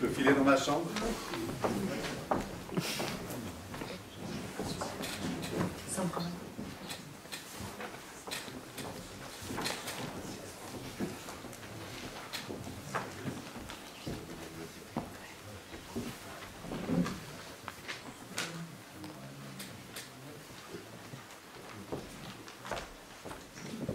peux filer dans ma chambre.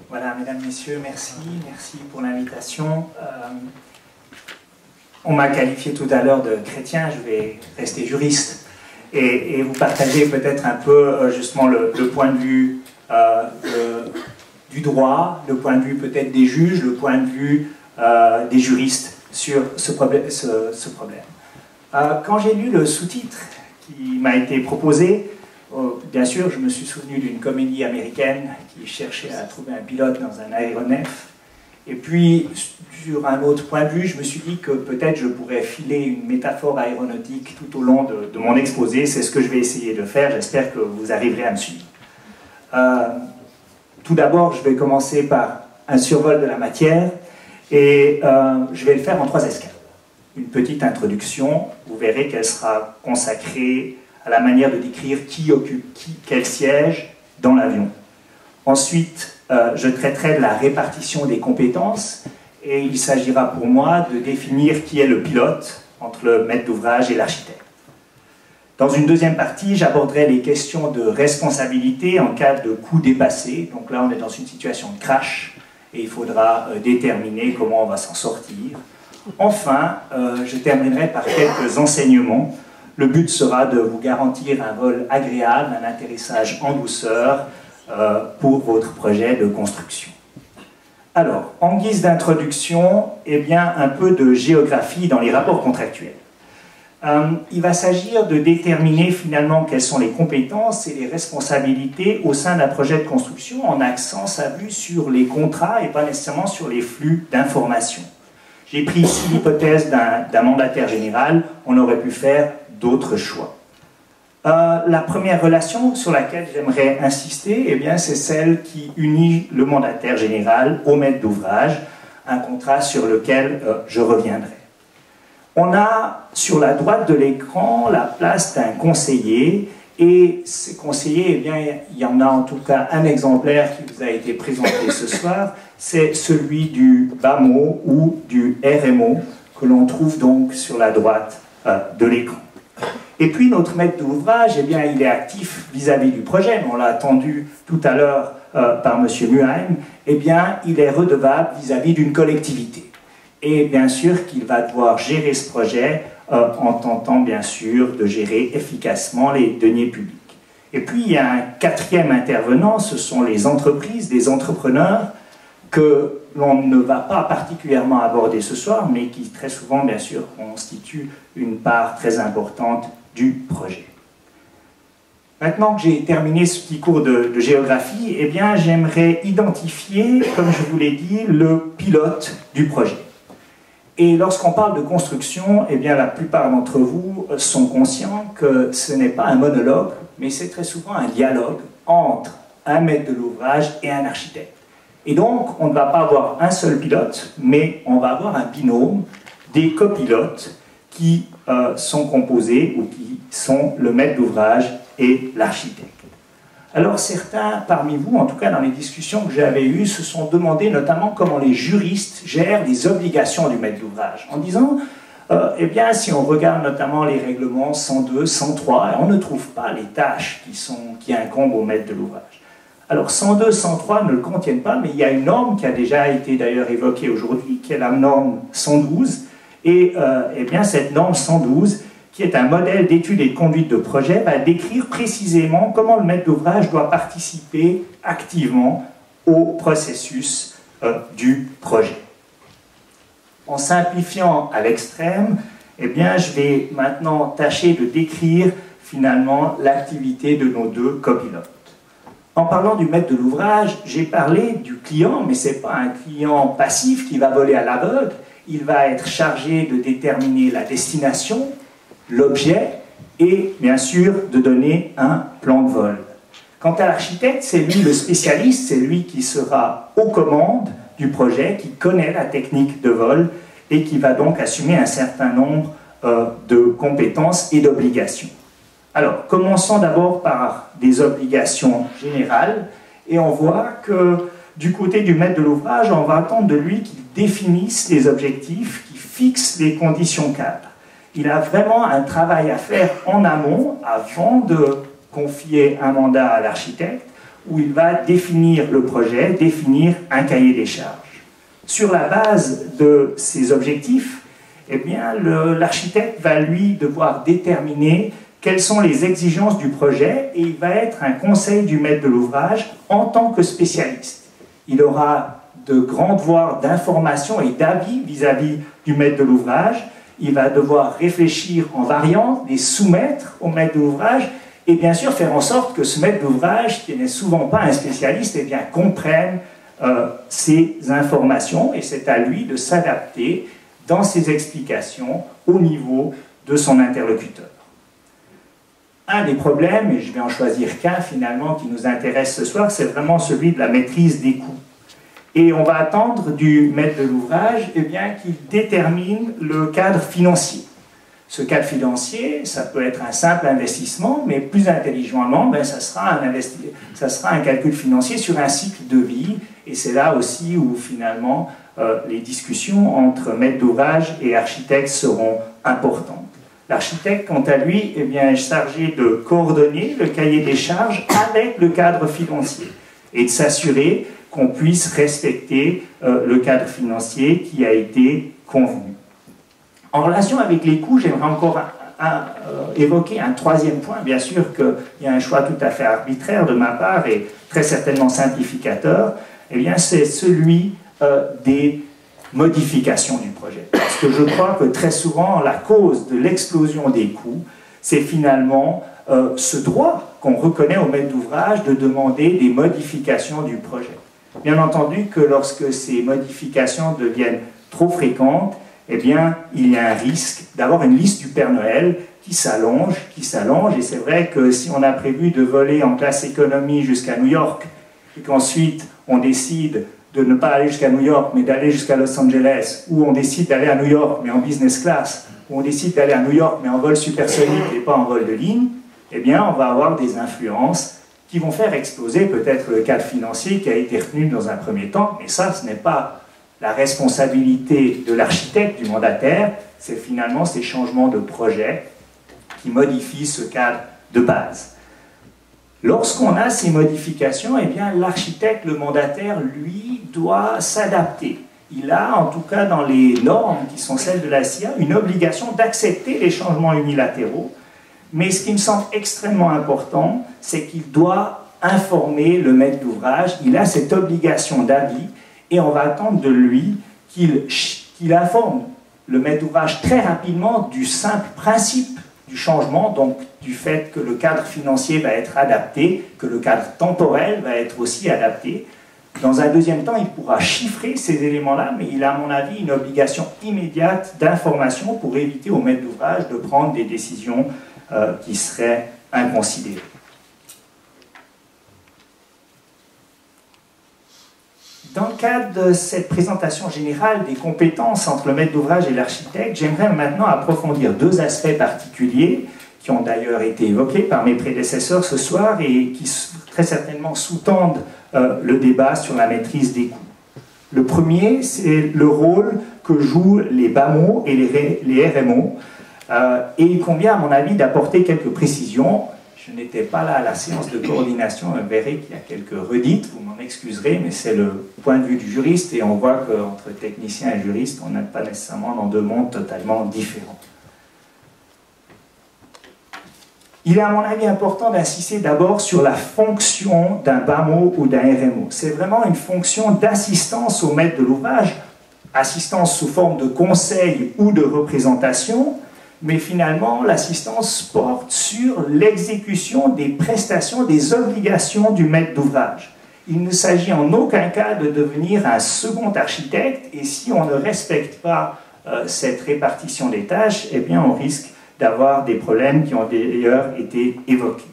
Voilà, mesdames, messieurs, merci pour l'invitation. On m'a qualifié tout à l'heure de chrétien, je vais rester juriste et vous partager peut-être un peu justement le point de vue du droit, le point de vue peut-être des juges, le point de vue des juristes sur ce problème. Quand j'ai lu le sous-titre qui m'a été proposé, bien sûr, je me suis souvenu d'une comédie américaine qui cherchait à trouver un pilote dans un aéronef. Et puis, sur un autre point de vue, je me suis dit que peut-être je pourrais filer une métaphore aéronautique tout au long de mon exposé. C'est ce que je vais essayer de faire. J'espère que vous arriverez à me suivre. Tout d'abord, je vais commencer par un survol de la matière. Et je vais le faire en 3 escales. Une petite introduction. Vous verrez qu'elle sera consacrée à la manière de décrire qui occupe quel siège dans l'avion. Ensuite, je traiterai de la répartition des compétences et il s'agira pour moi de définir qui est le pilote entre le maître d'ouvrage et l'architecte. Dans une deuxième partie, j'aborderai les questions de responsabilité en cas de coût dépassé. Donc là, on est dans une situation de crash et il faudra déterminer comment on va s'en sortir. Enfin, je terminerai par quelques enseignements. Le but sera de vous garantir un vol agréable, un atterrissage en douceur pour votre projet de construction. Alors, en guise d'introduction, eh bien, un peu de géographie dans les rapports contractuels. Il va s'agir de déterminer finalement quelles sont les compétences et les responsabilités au sein d'un projet de construction en axant sa vue sur les contrats et pas nécessairement sur les flux d'informations. J'ai pris ici l'hypothèse d'un mandataire général, on aurait pu faire d'autres choix. La première relation sur laquelle j'aimerais insister, eh bien, c'est celle qui unit le mandataire général au maître d'ouvrage, un contrat sur lequel je reviendrai. On a sur la droite de l'écran la place d'un conseiller, et ces conseillers, eh bien, il y en a en tout cas un exemplaire qui vous a été présenté ce soir, c'est celui du BAMO ou du RMO, que l'on trouve donc sur la droite de l'écran. Et puis notre maître d'ouvrage, eh bien, il est actif vis-à-vis du projet, on l'a entendu tout à l'heure par M. Muheim, eh bien, il est redevable vis-à-vis d'une collectivité. Et bien sûr qu'il va devoir gérer ce projet en tentant bien sûr de gérer efficacement les deniers publics. Et puis il y a un quatrième intervenant, ce sont les entreprises, des entrepreneurs que l'on ne va pas particulièrement aborder ce soir, mais qui très souvent bien sûr constituent une part très importante du projet. Maintenant que j'ai terminé ce petit cours de géographie, eh bien j'aimerais identifier, comme je vous l'ai dit, le pilote du projet. Et lorsqu'on parle de construction, eh bien la plupart d'entre vous sont conscients que ce n'est pas un monologue, mais c'est très souvent un dialogue entre un maître de l'ouvrage et un architecte. Et donc, on ne va pas avoir un seul pilote, mais on va avoir un binôme, des copilotes qui sont composés ou qui sont le maître d'ouvrage et l'architecte. Alors certains parmi vous, en tout cas dans les discussions que j'avais eues, se sont demandé notamment comment les juristes gèrent les obligations du maître d'ouvrage, en disant, eh bien si on regarde notamment les règlements 102, 103, on ne trouve pas les tâches qui incombent au maître de l'ouvrage. Alors 102, 103 ne le contiennent pas, mais il y a une norme qui a déjà été d'ailleurs évoquée aujourd'hui, qui est la norme 112, et eh bien cette norme 112, qui est un modèle d'étude et de conduite de projet, va décrire précisément comment le maître d'ouvrage doit participer activement au processus du projet. En simplifiant à l'extrême, eh bien, je vais maintenant tâcher de décrire finalement l'activité de nos deux copilotes. En parlant du maître de l'ouvrage, j'ai parlé du client, mais ce n'est pas un client passif qui va voler à l'aveugle. Il va être chargé de déterminer la destination, l'objet et bien sûr de donner un plan de vol. Quant à l'architecte, c'est lui le spécialiste, c'est lui qui sera aux commandes du projet, qui connaît la technique de vol et qui va donc assumer un certain nombre de compétences et d'obligations. Alors, commençons d'abord par des obligations générales, et on voit que du côté du maître de l'ouvrage, on va attendre de lui qu'il définisse les objectifs, qu'il fixe les conditions cadres. Il a vraiment un travail à faire en amont, avant de confier un mandat à l'architecte, où il va définir le projet, définir un cahier des charges. Sur la base de ces objectifs, eh bien, l'architecte va lui devoir déterminer quelles sont les exigences du projet, et il va être un conseil du maître de l'ouvrage en tant que spécialiste. Il aura de grands devoirs d'information et d'avis vis-à-vis du maître de l'ouvrage. Il va devoir réfléchir en variantes, les soumettre au maître de l'ouvrage, et bien sûr faire en sorte que ce maître d'ouvrage, qui n'est souvent pas un spécialiste, eh bien, comprenne ces informations, et c'est à lui de s'adapter dans ses explications au niveau de son interlocuteur. Un des problèmes, et je vais en choisir qu'un finalement qui nous intéresse ce soir, c'est vraiment celui de la maîtrise des coûts. Et on va attendre du maître de l'ouvrage eh bien, qu'il détermine le cadre financier. Ce cadre financier, ça peut être un simple investissement, mais plus intelligemment, ben, ça sera un calcul financier sur un cycle de vie, et c'est là aussi où finalement les discussions entre maître d'ouvrage et architecte seront importantes. L'architecte, quant à lui, eh bien, est chargé de coordonner le cahier des charges avec le cadre financier et de s'assurer qu'on puisse respecter le cadre financier qui a été convenu. En relation avec les coûts, j'aimerais encore évoquer un troisième point. Bien sûr qu'il y a un choix tout à fait arbitraire de ma part et très certainement simplificateur. Eh bien, c'est celui des modifications du projet. Parce que je crois que très souvent, la cause de l'explosion des coûts, c'est finalement ce droit qu'on reconnaît au maître d'ouvrage de demander des modifications du projet. Bien entendu que lorsque ces modifications deviennent trop fréquentes, eh bien, il y a un risque d'avoir une liste du Père Noël qui s'allonge, et c'est vrai que si on a prévu de voler en classe économie jusqu'à New York, et qu'ensuite on décide de ne pas aller jusqu'à New York, mais d'aller jusqu'à Los Angeles, ou on décide d'aller à New York, mais en business class, ou on décide d'aller à New York, mais en vol supersonique et pas en vol de ligne, eh bien, on va avoir des influences qui vont faire exploser peut-être le cadre financier qui a été retenu dans un premier temps, mais ça, ce n'est pas la responsabilité de l'architecte, du mandataire, c'est finalement ces changements de projet qui modifient ce cadre de base. Lorsqu'on a ces modifications, eh bien, l'architecte, le mandataire, lui, doit s'adapter. Il a, en tout cas dans les normes qui sont celles de la CIA, une obligation d'accepter les changements unilatéraux. Mais ce qui me semble extrêmement important, c'est qu'il doit informer le maître d'ouvrage. Il a cette obligation d'avis et on va attendre de lui qu'il informe le maître d'ouvrage très rapidement du simple principe du changement, donc du fait que le cadre financier va être adapté, que le cadre temporel va être aussi adapté. Dans un deuxième temps, il pourra chiffrer ces éléments-là, mais il a, à mon avis, une obligation immédiate d'information pour éviter au maître d'ouvrage de prendre des décisions qui seraient inconsidérées. Dans le cadre de cette présentation générale des compétences entre le maître d'ouvrage et l'architecte, j'aimerais maintenant approfondir deux aspects particuliers qui ont d'ailleurs été évoqués par mes prédécesseurs ce soir et qui très certainement sous-tendent le débat sur la maîtrise des coûts. Le premier, c'est le rôle que jouent les BAMO et les RMO, et il convient à mon avis d'apporter quelques précisions. Je n'étais pas là à la séance de coordination, vous verrez qu'il y a quelques redites, vous m'en excuserez, mais c'est le point de vue du juriste et on voit qu'entre technicien et juriste, on n'est pas nécessairement dans deux mondes totalement différents. Il est à mon avis important d'insister d'abord sur la fonction d'un BAMO ou d'un RMO. C'est vraiment une fonction d'assistance au maître de l'ouvrage, assistance sous forme de conseil ou de représentation, mais finalement l'assistance porte sur l'exécution des prestations, des obligations du maître d'ouvrage. Il ne s'agit en aucun cas de devenir un second architecte, et si on ne respecte pas cette répartition des tâches, eh bien on risque d'avoir des problèmes qui ont d'ailleurs été évoqués.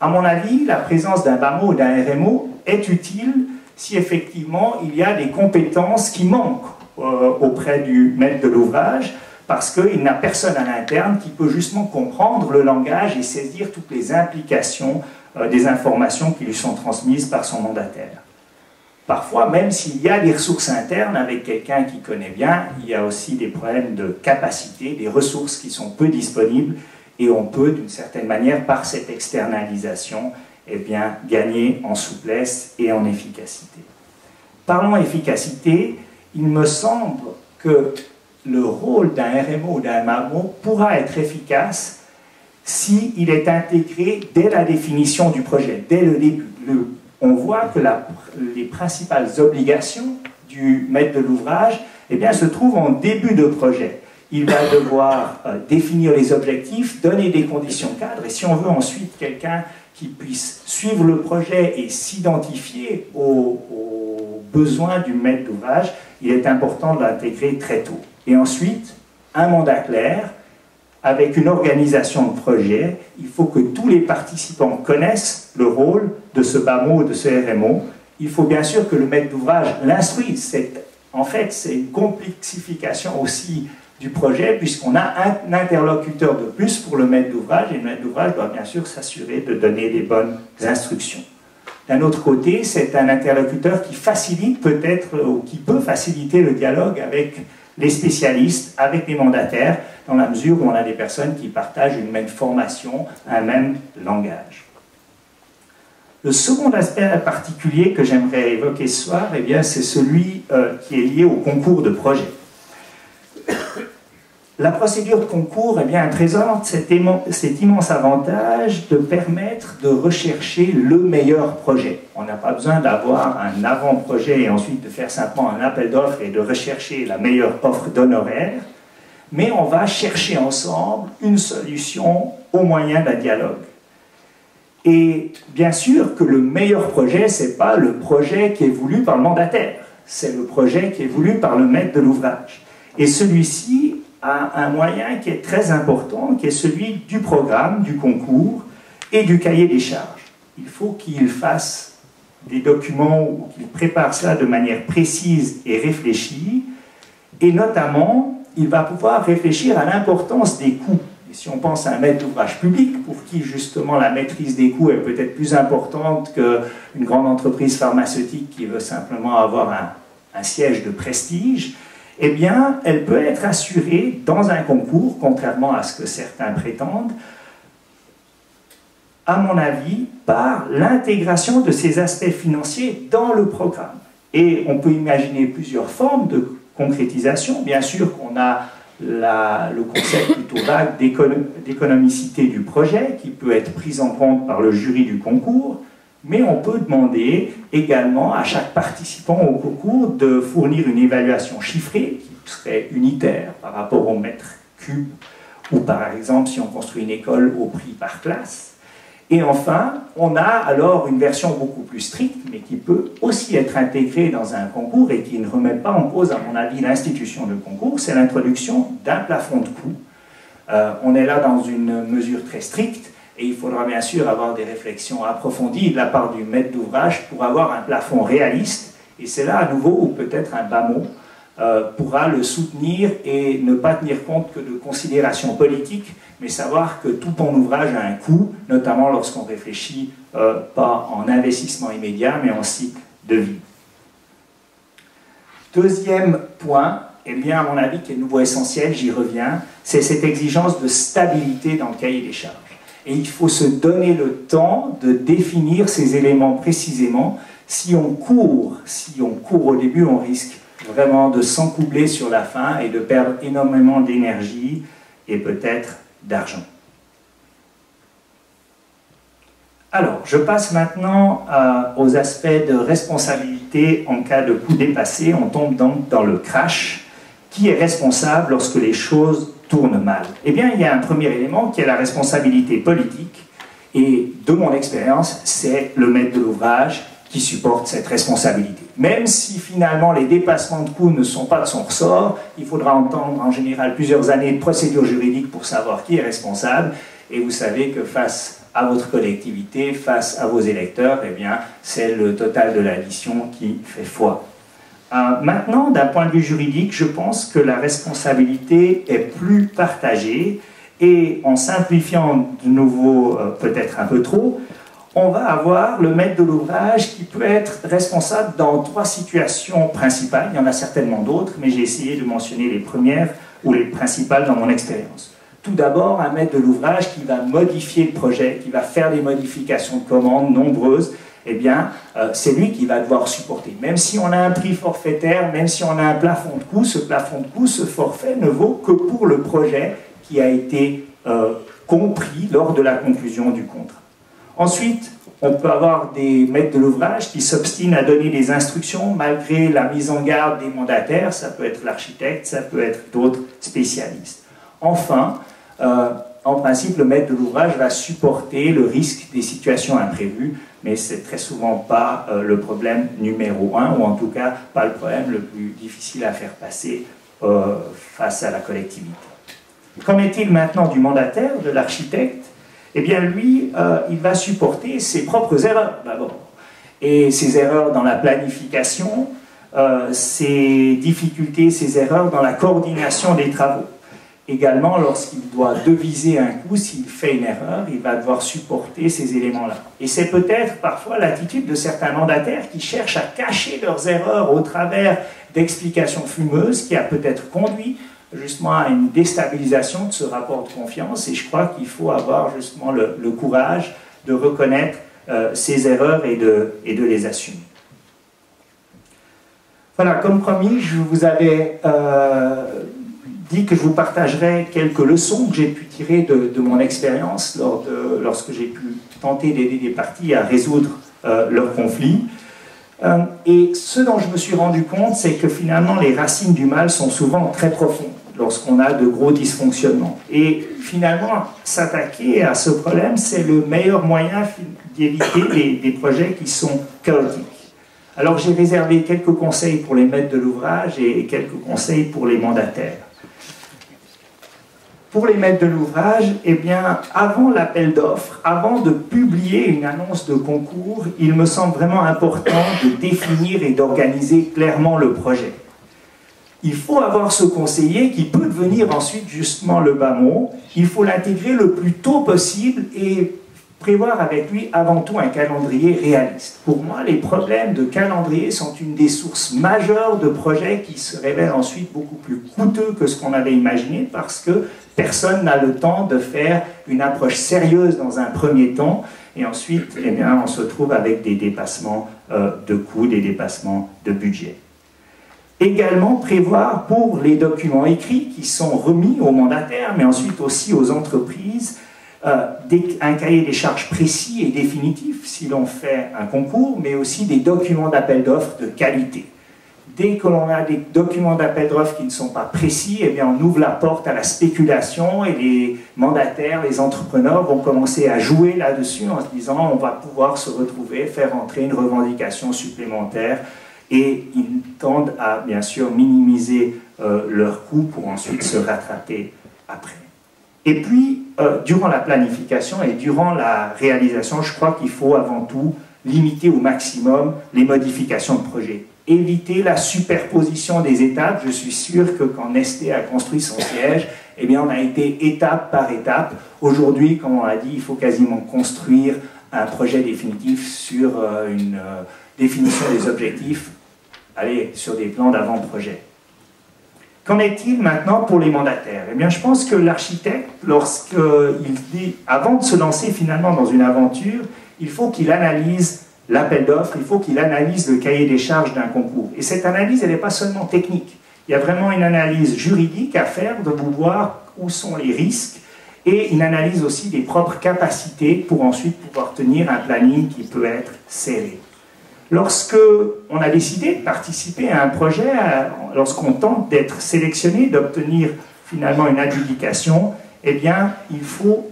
À mon avis, la présence d'un BAMO ou d'un RMO est utile si effectivement il y a des compétences qui manquent auprès du maître de l'ouvrage, parce qu'il n'a personne à l'interne qui peut justement comprendre le langage et saisir toutes les implications des informations qui lui sont transmises par son mandataire. Parfois, même s'il y a des ressources internes avec quelqu'un qui connaît bien, il y a aussi des problèmes de capacité, des ressources qui sont peu disponibles, et on peut, d'une certaine manière, par cette externalisation, eh bien, gagner en souplesse et en efficacité. Parlons efficacité, il me semble que le rôle d'un RMO ou d'un MAMO pourra être efficace s'il est intégré dès la définition du projet, dès le début. On voit que les principales obligations du maître de l'ouvrage eh bien, se trouvent en début de projet. Il va devoir définir les objectifs, donner des conditions cadres, et si on veut ensuite quelqu'un qui puisse suivre le projet et s'identifier aux besoins du maître d'ouvrage, il est important de l'intégrer très tôt. Et ensuite, un mandat clair, avec une organisation de projet, il faut que tous les participants connaissent le rôle de ce BAMO ou de ce RMO. Il faut bien sûr que le maître d'ouvrage l'instruise. En fait, c'est une complexification aussi du projet, puisqu'on a un interlocuteur de plus pour le maître d'ouvrage, et le maître d'ouvrage doit bien sûr s'assurer de donner les bonnes instructions. D'un autre côté, c'est un interlocuteur qui facilite peut-être, ou qui peut faciliter le dialogue avec les spécialistes, avec les mandataires, dans la mesure où on a des personnes qui partagent une même formation, un même langage. Le second aspect particulier que j'aimerais évoquer ce soir, eh bien, c'est celui qui est lié au concours de projet. La procédure de concours eh bien, présente cet immense avantage de permettre de rechercher le meilleur projet. On n'a pas besoin d'avoir un avant-projet et ensuite de faire simplement un appel d'offres et de rechercher la meilleure offre d'honoraires, mais on va chercher ensemble une solution au moyen d'un dialogue. Et bien sûr que le meilleur projet, ce n'est pas le projet qui est voulu par le mandataire, c'est le projet qui est voulu par le maître de l'ouvrage. Et celui-ci a un moyen qui est très important, qui est celui du programme, du concours et du cahier des charges. Il faut qu'il fasse des documents ou qu'il prépare cela de manière précise et réfléchie, et notamment, il va pouvoir réfléchir à l'importance des coûts. Et si on pense à un maître d'ouvrage public, pour qui justement la maîtrise des coûts est peut-être plus importante qu'une grande entreprise pharmaceutique qui veut simplement avoir un siège de prestige, eh bien, elle peut être assurée dans un concours, contrairement à ce que certains prétendent, à mon avis, par l'intégration de ces aspects financiers dans le programme. Et on peut imaginer plusieurs formes de concrétisation. Bien sûr qu'on a le concept plutôt vague d'économicité du projet, qui peut être pris en compte par le jury du concours, mais on peut demander également à chaque participant au concours de fournir une évaluation chiffrée qui serait unitaire par rapport au mètre cube, ou par exemple si on construit une école au prix par classe. Et enfin, on a alors une version beaucoup plus stricte, mais qui peut aussi être intégrée dans un concours et qui ne remet pas en cause, à mon avis, l'institution de concours, c'est l'introduction d'un plafond de coût. On est là dans une mesure très stricte, et il faudra bien sûr avoir des réflexions approfondies de la part du maître d'ouvrage pour avoir un plafond réaliste. Et c'est là à nouveau où peut-être un BAMO pourra le soutenir et ne pas tenir compte que de considérations politiques, mais savoir que tout bon ouvrage a un coût, notamment lorsqu'on réfléchit pas en investissement immédiat, mais en cycle de vie. Deuxième point, eh bien, à mon avis, qui est de nouveau essentiel, j'y reviens, c'est cette exigence de stabilité dans le cahier des charges. Et il faut se donner le temps de définir ces éléments précisément. Si on court au début, on risque vraiment de s'encoubler sur la fin et de perdre énormément d'énergie et peut-être d'argent. Alors, je passe maintenant aux aspects de responsabilité en cas de coût dépassé. On tombe donc dans le crash. Qui est responsable lorsque les choses tournent mal? Eh bien, il y a un premier élément qui est la responsabilité politique. Et de mon expérience, c'est le maître de l'ouvrage qui supporte cette responsabilité. Même si finalement les dépassements de coûts ne sont pas de son ressort, il faudra entendre en général plusieurs années de procédure juridique pour savoir qui est responsable. Et vous savez que face à votre collectivité, face à vos électeurs, eh bien, c'est le total de l'addition qui fait foi. Maintenant, d'un point de vue juridique, je pense que la responsabilité est plus partagée et en simplifiant de nouveau, peut-être un peu trop, on va avoir le maître de l'ouvrage qui peut être responsable dans 3 situations principales. Il y en a certainement d'autres, mais j'ai essayé de mentionner les premières ou les principales dans mon expérience. Tout d'abord, un maître de l'ouvrage qui va modifier le projet, qui va faire des modifications de commandes nombreuses, eh bien, c'est lui qui va devoir supporter. Même si on a un prix forfaitaire, même si on a un plafond de coût, ce forfait ne vaut que pour le projet qui a été compris lors de la conclusion du contrat. Ensuite, on peut avoir des maîtres de l'ouvrage qui s'obstinent à donner des instructions malgré la mise en garde des mandataires, ça peut être l'architecte, ça peut être d'autres spécialistes. Enfin, en principe, le maître de l'ouvrage va supporter le risque des situations imprévues, mais c'est très souvent pas le problème numéro 1, ou en tout cas pas le problème le plus difficile à faire passer face à la collectivité. Qu'en est-il maintenant du mandataire, de l'architecte? Eh bien, lui, il va supporter ses propres erreurs, d'abord. Et ses erreurs dans la planification, ses difficultés, ses erreurs dans la coordination des travaux. Également, lorsqu'il doit deviser un coût, s'il fait une erreur, il va devoir supporter ces éléments-là. Et c'est peut-être parfois l'attitude de certains mandataires qui cherchent à cacher leurs erreurs au travers d'explications fumeuses qui a peut-être conduit justement à une déstabilisation de ce rapport de confiance. Et je crois qu'il faut avoir justement le courage de reconnaître ces erreurs et de les assumer. Voilà, comme promis, je vous avais dit que je vous partagerai quelques leçons que j'ai pu tirer de mon expérience lorsque j'ai pu tenter d'aider des parties à résoudre leurs conflits. Et ce dont je me suis rendu compte, c'est que finalement les racines du mal sont souvent très profondes lorsqu'on a de gros dysfonctionnements. Et finalement, s'attaquer à ce problème, c'est le meilleur moyen d'éviter des projets qui sont chaotiques. Alors j'ai réservé quelques conseils pour les maîtres de l'ouvrage et quelques conseils pour les mandataires. Pour les maîtres de l'ouvrage, eh bien, avant l'appel d'offres, avant de publier une annonce de concours, il me semble vraiment important de définir et d'organiser clairement le projet. Il faut avoir ce conseiller qui peut devenir ensuite justement le bas mot. Il faut l'intégrer le plus tôt possible et prévoir avec lui avant tout un calendrier réaliste. Pour moi, les problèmes de calendrier sont une des sources majeures de projets qui se révèlent ensuite beaucoup plus coûteux que ce qu'on avait imaginé parce que personne n'a le temps de faire une approche sérieuse dans un premier temps et ensuite, eh bien, on se trouve avec des dépassements de coûts, des dépassements de budget. Également prévoir pour les documents écrits qui sont remis aux mandataires, mais ensuite aussi aux entreprises, un cahier des charges précis et définitif si l'on fait un concours, mais aussi des documents d'appel d'offres de qualité. Dès que l'on a des documents d'appel d'offres qui ne sont pas précis, eh bien on ouvre la porte à la spéculation et les mandataires, les entrepreneurs vont commencer à jouer là-dessus en se disant on va pouvoir se retrouver, faire entrer une revendication supplémentaire et ils tendent à bien sûr minimiser leurs coûts pour ensuite se rattraper après. Et puis, durant la planification et durant la réalisation, je crois qu'il faut avant tout limiter au maximum les modifications de projet. Éviter la superposition des étapes. Je suis sûr que quand Nestlé a construit son siège, eh bien, on a été étape par étape. Aujourd'hui, comme on l'a dit, il faut quasiment construire un projet définitif sur une définition des objectifs, allez, sur des plans d'avant-projet. Qu'en est-il maintenant pour les mandataires? Eh bien, je pense que l'architecte, lorsqu'il dit, avant de se lancer finalement dans une aventure, il faut qu'il analyse l'appel d'offres, il faut qu'il analyse le cahier des charges d'un concours. Et cette analyse, elle n'est pas seulement technique. Il y a vraiment une analyse juridique à faire, de voir où sont les risques, et une analyse aussi des propres capacités pour ensuite pouvoir tenir un planning qui peut être serré. Lorsque on a décidé de participer à un projet, lorsqu'on tente d'être sélectionné, d'obtenir finalement une adjudication, eh bien, il faut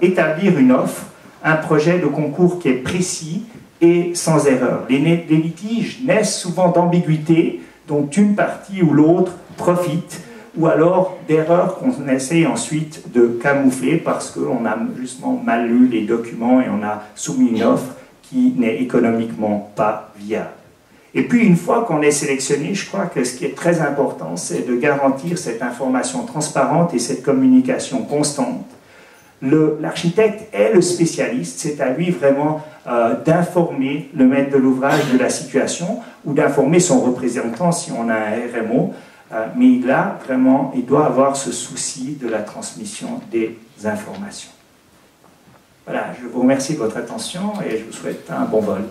établir une offre, un projet de concours qui est précis et sans erreur. Les litiges naissent souvent d'ambiguïté dont une partie ou l'autre profite, ou alors d'erreurs qu'on essaie ensuite de camoufler parce qu'on a justement mal lu les documents et on a soumis une offre qui n'est économiquement pas viable. Et puis, une fois qu'on est sélectionné, je crois que ce qui est très important, c'est de garantir cette information transparente et cette communication constante. L'architecte est le spécialiste, c'est à lui vraiment d'informer le maître de l'ouvrage de la situation ou d'informer son représentant si on a un RMO, mais il doit avoir ce souci de la transmission des informations. Voilà, je vous remercie de votre attention et je vous souhaite un bon vol.